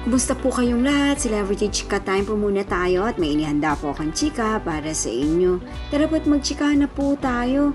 Kumusta po kayong lahat? Celebrity Chika Time po muna tayo at may inihanda po akong chika para sa inyo. Tara po't magchika na po tayo.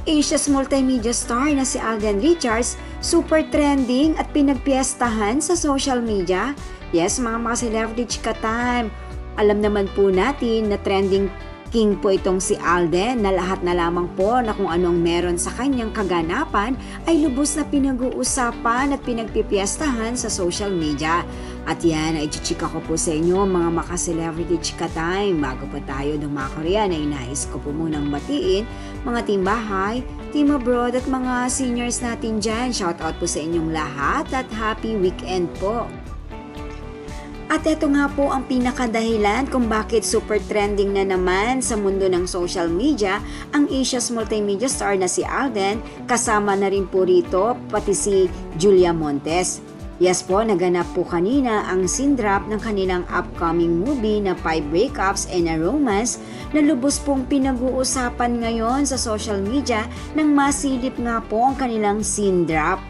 Asia's multimedia star na si Alden Richards, super trending at pinagpiestahan sa social media. Yes, mga celebrity Chika Time. Alam naman po natin na trending king po itong si Alden na lahat na lamang po na kung anong meron sa kanyang kaganapan ay lubos na pinag-uusapan at pinagpipiestahan sa social media. At yan ay chichika ko po sa inyo mga maka-celebrity Chika Time. Bago pa tayo dumakorian ay nais ko po munang batiin mga team bahay, team abroad at mga seniors natin dyan. Shout out po sa inyong lahat at happy weekend po. At ito nga po ang pinakadahilan kung bakit super trending na naman sa mundo ng social media ang Asia's multimedia star na si Alden, kasama na rin po rito pati si Julia Montes. Yes po, naganap po kanina ang scene drop ng kanilang upcoming movie na 5 Breakups and a Romance na lubos pong pinag-uusapan ngayon sa social media nang masilip nga po ang kanilang scene drop.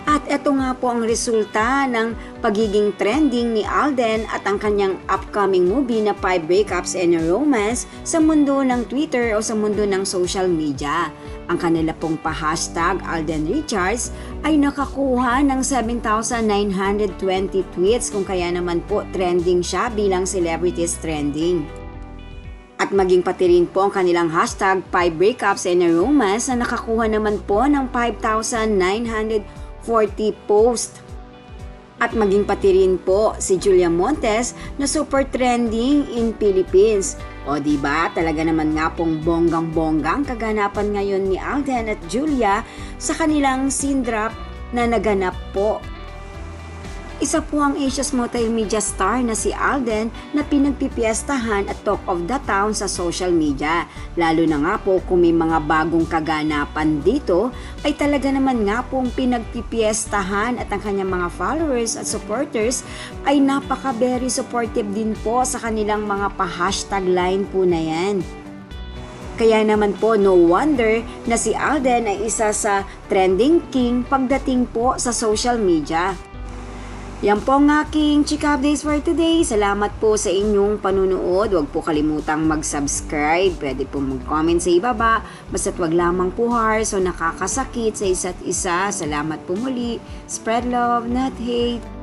At ito nga po ang resulta ng pagiging trending ni Alden at ang kanyang upcoming movie na 5 Breakups and a Romance sa mundo ng Twitter o sa mundo ng social media. Ang kanila pong pa-hashtag Alden Richards ay nakakuha ng 7,920 tweets kung kaya naman po trending siya bilang celebrities trending. At maging pati rin po ang kanilang hashtag 5 Breakups and a Romance na nakakuha naman po ng 5,940 post. At maging pati rin po si Julia Montes na super trending in Philippines. O diba, talaga naman nga pong bonggang-bonggang kaganapan ngayon ni Alden at Julia sa kanilang scene drop na naganap po. Isa po ang Asia's multimedia star na si Alden na pinagpipiestahan at talk of the town sa social media. Lalo na nga po kung may mga bagong kaganapan dito ay talaga naman nga pong pinagpipiestahan at ang kanyang mga followers at supporters ay napaka-very supportive din po sa kanilang mga pa-hashtag line po na yan. Kaya naman po no wonder na si Alden ay isa sa trending king pagdating po sa social media. Yan po ang aking Chika Updates for today. Salamat po sa inyong panunood. Huwag po kalimutang mag-subscribe. Pwede po mag-comment sa ibaba. Basta't wag lamang po harsh o nakakasakit sa isa't isa. Salamat po muli. Spread love, not hate.